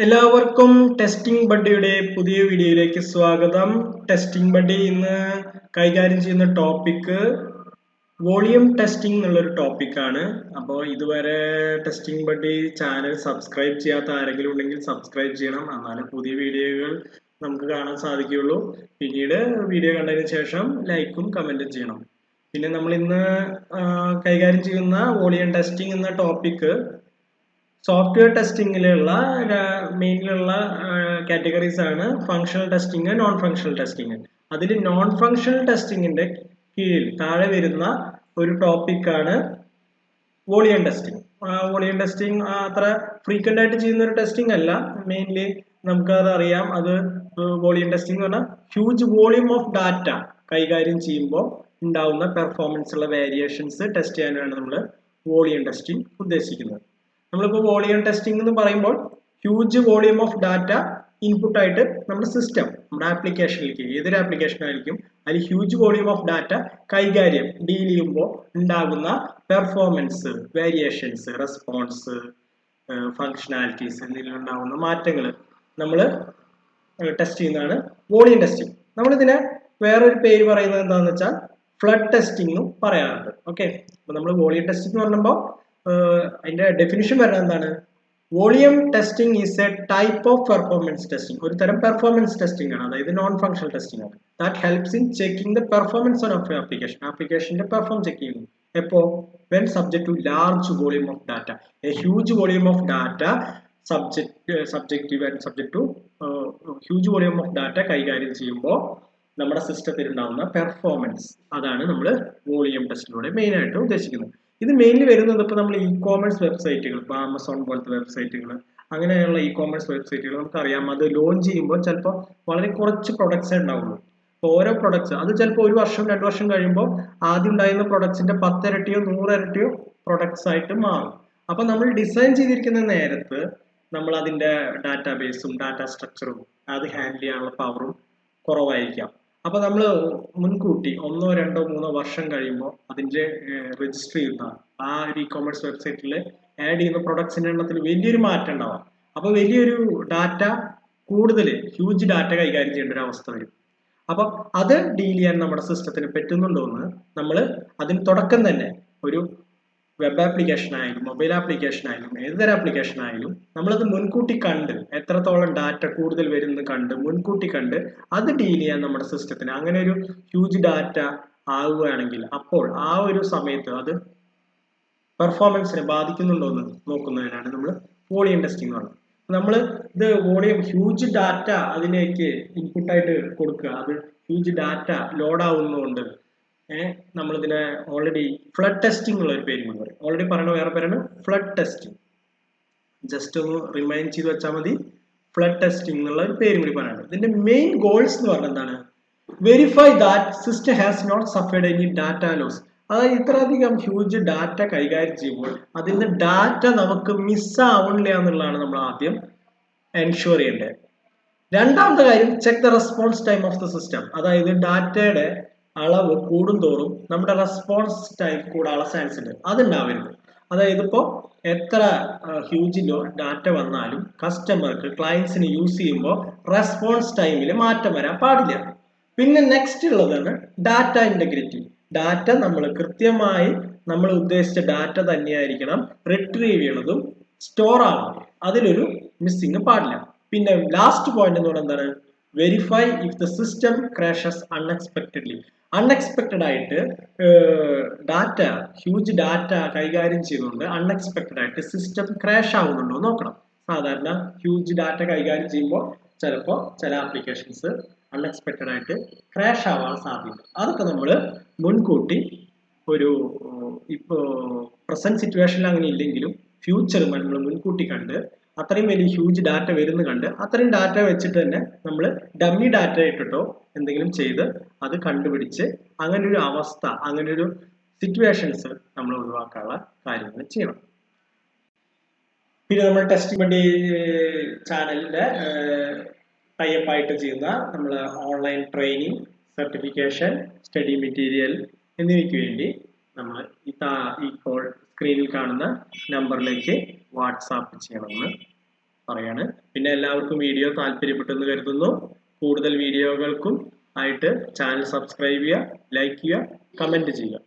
എല്ലാവർക്കും ടെസ്റ്റിംഗ് ബഡിയുടെ പുതിയ വീഡിയോയിലേക്ക് സ്വാഗതം. ടെസ്റ്റിംഗ് ബഡി ഇന്ന് കൈകാര്യം ചെയ്യുന്ന ടോപ്പിക്ക് വോളിയം ടെസ്റ്റിംഗ് എന്നുള്ളൊരു ടോപ്പിക്കാണ്. അപ്പോൾ ഇതുവരെ ടെസ്റ്റിംഗ് ബഡി ചാനൽ സബ്സ്ക്രൈബ് ചെയ്യാത്ത ആരെങ്കിലും ഉണ്ടെങ്കിൽ സബ്സ്ക്രൈബ് ചെയ്യണം, എന്നാലും പുതിയ വീഡിയോകൾ നമുക്ക് കാണാൻ സാധിക്കുകയുള്ളൂ. പിന്നീട് വീഡിയോ കണ്ടതിന് ശേഷം ലൈക്കും കമൻറ്റും ചെയ്യണം. പിന്നെ നമ്മൾ ഇന്ന് കൈകാര്യം ചെയ്യുന്ന വോളിയം ടെസ്റ്റിംഗ് എന്ന ടോപ്പിക്ക് സോഫ്റ്റ്വെയർ ടെസ്റ്റിങ്ങിലുള്ള മെയിനിലുള്ള കാറ്റഗറീസ് ആണ് functional testing, non functional testing. അതിൽ നോൺ ഫങ്ഷണൽ ടെസ്റ്റിങ്ങിന്റെ കീഴിൽ താഴെ വരുന്ന ഒരു ടോപ്പിക്കാണ് വോളിയം ടെസ്റ്റിംഗ്. വോളിയം ടെസ്റ്റിംഗ് അത്ര ഫ്രീക്വന്റ് ആയിട്ട് ചെയ്യുന്ന ഒരു ടെസ്റ്റിംഗ് അല്ല. മെയിൻലി നമുക്കത് അറിയാം. അത് വോളിയം ടെസ്റ്റിംഗ് എന്ന് പറഞ്ഞാൽ ഹ്യൂജ് വോളിയം ഓഫ് ഡാറ്റ കൈകാര്യം ചെയ്യുമ്പോൾ ഉണ്ടാവുന്ന പെർഫോമൻസ് ഉള്ള വേരിയേഷൻസ് ടെസ്റ്റ് ചെയ്യാനാണ് നമ്മൾ വോളിയം ടെസ്റ്റിംഗ് ഉദ്ദേശിക്കുന്നത്. നമ്മളിപ്പോൾ വോളിയം ടെസ്റ്റിംഗ് എന്ന് പറയുമ്പോൾ huge volume of data input ആയിട്ട് നമ്മുടെ സിസ്റ്റം, നമ്മുടെ ആപ്ലിക്കേഷനിലേക്ക്, ഏതൊരു ആപ്ലിക്കേഷൻ ആയിരിക്കും അതിൽ ഹ്യൂജ് വോളിയം ഓഫ് ഡാറ്റ കൈകാര്യം ഡീൽ ചെയ്യുമ്പോൾ ഉണ്ടാകുന്ന പെർഫോമൻസ് വേരിയേഷൻസ്, റെസ്പോൺസ്, ഫങ്ഷനാലിറ്റീസ് എന്നിവയിലുണ്ടാകുന്ന മാറ്റങ്ങൾ നമ്മൾ ടെസ്റ്റ് ചെയ്യുന്നതാണ് വോളിയം ടെസ്റ്റിംഗ്. നമ്മളിതിനെ വേറൊരു പേര് പറയുന്നത് എന്താണെന്ന് വെച്ചാൽ ഫ്ലഡ് ടെസ്റ്റിംഗും പറയാറുണ്ട്. ഓക്കെ, അപ്പോൾ നമ്മൾ വോളിയം ടെസ്റ്റിംഗ് എന്ന് പറയുമ്പോൾ അതിന്റെ ഡെഫിനിഷൻ വരുന്നത് എന്താണ്? Volume testing is a type of performance testing. ഒരു തരം പെർഫോമൻസ് ടെസ്റ്റിംഗ് ആണ്, അതായത് നോൺ ഫങ്ഷണൽ ടെസ്റ്റിംഗ് ആണ്. That helps in checking the performance of application. ആപ്ലിക്കേഷന്റെ പെർഫോം ചെക്ക് ചെയ്യുന്നു എപ്പോ? When subject to large volume of data. A huge volume of data subjective and subject to huge volume of data കൈകാര്യം ചെയ്യുമ്പോൾ നമ്മുടെ സിസ്റ്റത്തിൽ ഉണ്ടാകുന്ന performance, അതാണ് നമ്മൾ വോളിയം ടെസ്റ്റിലൂടെ മെയിൻ ആയിട്ട് ഉദ്ദേശിക്കുന്നത്. ഇത് മെയിൻലി വരുന്നത് ഇപ്പോൾ നമ്മൾ ഇ കോമേഴ്സ് വെബ്സൈറ്റുകൾ, ഇപ്പോൾ ആമസോൺ പോലത്തെ വെബ്സൈറ്റുകൾ, അങ്ങനെയുള്ള ഇ കോമേഴ്സ് വെബ്സൈറ്റുകൾ നമുക്കറിയാം. അത് ലോഞ്ച് ചെയ്യുമ്പോൾ ചിലപ്പോൾ വളരെ കുറച്ച് പ്രൊഡക്ട്സേ ഉണ്ടാവുള്ളൂ. അപ്പോൾ ഓരോ പ്രൊഡക്ട്സ് അത് ചിലപ്പോൾ 1 വർഷം 2 വർഷം കഴിയുമ്പോൾ ആദ്യം ഉണ്ടായിരുന്ന പ്രൊഡക്ട്സിന്റെ 10 ഇരട്ടിയോ 100 ഇരട്ടിയോ പ്രൊഡക്ട്സ് ആയിട്ട് മാറും. അപ്പോൾ നമ്മൾ ഡിസൈൻ ചെയ്തിരിക്കുന്ന നേരത്ത് നമ്മൾ അതിന്റെ ഡാറ്റാബേസും ഡാറ്റ സ്ട്രക്ചറും അത് ഹാൻഡിൽ ചെയ്യാനുള്ള പവറും കുറവായിരിക്കാം. അപ്പൊ നമ്മൾ മുൻകൂട്ടി 1 2 3 വർഷം കഴിയുമ്പോൾ അതിന്റെ രജിസ്റ്റർ ചെയ്യുന്ന ആ ഒരു ഇ കോമേഴ്സ് വെബ്സൈറ്റിൽ ആഡ് ചെയ്യുന്ന പ്രൊഡക്ട്സിന്റെ എണ്ണത്തിൽ വലിയൊരു മാറ്റം ഉണ്ടാവാം. അപ്പൊ വലിയൊരു ഡാറ്റ, കൂടുതൽ ഹ്യൂജ് ഡാറ്റ കൈകാര്യം ചെയ്യേണ്ട ഒരു അവസ്ഥ വരും. അപ്പൊ അത് ഡീൽ ചെയ്യാൻ നമ്മുടെ സിസ്റ്റത്തിന് പറ്റുന്നുണ്ടോ എന്ന് നമ്മൾ അതിന് തുടക്കം തന്നെ ഒരു വെബ് ആപ്ലിക്കേഷൻ ആയാലും മൊബൈൽ ആപ്ലിക്കേഷൻ ആയാലും ഏതൊരു ആപ്ലിക്കേഷൻ ആയാലും നമ്മളത് മുൻകൂട്ടി കണ്ട്, എത്രത്തോളം ഡാറ്റ കൂടുതൽ വരുന്നത് കണ്ട് മുൻകൂട്ടി കണ്ട് അത് ഡീൽ ചെയ്യാൻ നമ്മുടെ സിസ്റ്റത്തിന്, അങ്ങനെ ഒരു ഹ്യൂജ് ഡാറ്റ ആവുകയാണെങ്കിൽ അപ്പോൾ ആ ഒരു സമയത്ത് അത് പെർഫോമൻസിനെ ബാധിക്കുന്നുണ്ടോ എന്ന് നോക്കുന്നതിനാണ് നമ്മൾ വോളിയം ടെസ്റ്റിംഗ് എന്ന് പറയുന്നത്. നമ്മൾ ഇത് വോളിയം ഹ്യൂജ് ഡാറ്റ അതിലേക്ക് ഇൻപുട്ടായിട്ട് കൊടുക്കുക, അത് ഹ്യൂജ് ഡാറ്റ ലോഡ് ആവുന്നതുകൊണ്ട് നമ്മളിതിനെ ഓൾറെഡി ഫ്ലഡ് ടെസ്റ്റിംഗ് ഉള്ള ഒരു പേര് കൂടി പറയും. ഓൾറെഡി പറയുന്ന വേറെ പേരാണ് ഫ്ലഡ് ടെസ്റ്റിംഗ്. ജസ്റ്റ് ഒന്ന് റിമൈൻഡ് ചെയ്ത് വെച്ചാൽ മതി. ഫ്ലഡ് ടെസ്റ്റിംഗ് എന്നുള്ള ഒരു പേരും കൂടി പറയാനുണ്ട്. ഇതിന്റെ മെയിൻ ഗോൾസ് എന്ന് പറഞ്ഞാൽ എന്താണ്? Verify that system has not suffered any data loss. അതായത് ഇത്രയധികം ഹ്യൂജ് ഡാറ്റ കൈകാര്യം ചെയ്യുമ്പോൾ അതിന്റെ ഡാറ്റ നമുക്ക് മിസ്സാവണില്ല എന്നുള്ളതാണ് നമ്മൾ ആദ്യം എൻഷുർ ചെയ്യേണ്ടത്. രണ്ടാമത്തെ കാര്യം, check the response time of the system. അതായത് ഡാറ്റയുടെ അളവ് കൂടുന്തോറും നമ്മുടെ റെസ്പോൺസ് ടൈം കൂടാനുള്ള ചാൻസ് ഉണ്ട്, അതുണ്ടാവരുത്. അതായത് ഇപ്പോൾ എത്ര ഹ്യൂജ് ഡാറ്റ വന്നാലും കസ്റ്റമർക്ക്, ക്ലയൻസിന് യൂസ് ചെയ്യുമ്പോൾ റെസ്പോൺസ് ടൈമിൽ മാറ്റം വരാൻ പാടില്ല. പിന്നെ നെക്സ്റ്റ് ഉള്ളതാണ് ഡാറ്റ ഇന്റഗ്രിറ്റി. ഡാറ്റ നമ്മൾ കൃത്യമായി നമ്മൾ ഉദ്ദേശിച്ച ഡാറ്റ തന്നെയായിരിക്കണം റിട്രീവ് ചെയ്യണതും സ്റ്റോർ ആവണം, അതിലൊരു മിസ്സിങ് പാടില്ല. പിന്നെ ലാസ്റ്റ് പോയിന്റ് എന്ന് പറയുന്നത് എന്താണ്? Verify if the system crashes unexpectedly. Unexpected ആയിട്ട് ഡാറ്റ, ഹ്യൂജ് ഡാറ്റ കൈകാര്യം ചെയ്തുകൊണ്ട് അൺഎക്സ്പെക്റ്റഡ് ആയിട്ട് സിസ്റ്റം ക്രാഷ് ആവുന്നുണ്ടോ നോക്കണം. സാധാരണ ഹ്യൂജ് ഡാറ്റ കൈകാര്യം ചെയ്യുമ്പോൾ ചിലപ്പോൾ ചില ആപ്ലിക്കേഷൻസ് അൺഎക്സ്പെക്റ്റഡ് ആയിട്ട് ക്രാഷ് ആവാൻ സാധ്യത. അതൊക്കെ നമ്മൾ മുൻകൂട്ടി ഒരു ഇപ്പോൾ പ്രസന്റ് സിറ്റുവേഷനിൽ അങ്ങനെ ഇല്ലെങ്കിലും ഫ്യൂച്ചറിൽ നമ്മൾ മുൻകൂട്ടി കണ്ട് അത്രയും വലിയ ഹ്യൂജ് ഡാറ്റ വരുന്ന കണ്ട് അത്രയും ഡാറ്റ വെച്ചിട്ട് തന്നെ നമ്മൾ ഡമ്മി ഡാറ്റ ഇട്ടിട്ടോ എന്തെങ്കിലും ചെയ്ത് അത് കണ്ടുപിടിച്ച് അങ്ങനെ ഒരു അവസ്ഥ, അങ്ങനെ ഒരു സിറ്റുവേഷൻസ് നമ്മൾ ഒഴിവാക്കാനുള്ള കാര്യങ്ങൾ ചെയ്യണം. പിന്നെ നമ്മൾ ടെസ്റ്റിംഗ് വേണ്ടി ചാനലിന്റെ ടൈപ്പ് ആയിട്ട് ചെയ്യുന്ന നമ്മൾ online training, certification, study material എന്നിവയ്ക്ക് വേണ്ടി നമ്മൾ ഇപ്പോൾ സ്ക്രീനിൽ കാണുന്ന നമ്പറിലേക്ക് വാട്സാപ്പ് ചെയ്യണമെന്ന് പറയാണ്. പിന്നെ എല്ലാവർക്കും വീഡിയോ താല്പര്യപ്പെട്ടെന്ന് കരുതുന്നു. കൂടുതൽ വീഡിയോകൾക്കും ആയിട്ട് ചാനൽ സബ്സ്ക്രൈബ് ചെയ്യുക, ലൈക്ക് ചെയ്യുക, കമൻറ്റ് ചെയ്യുക.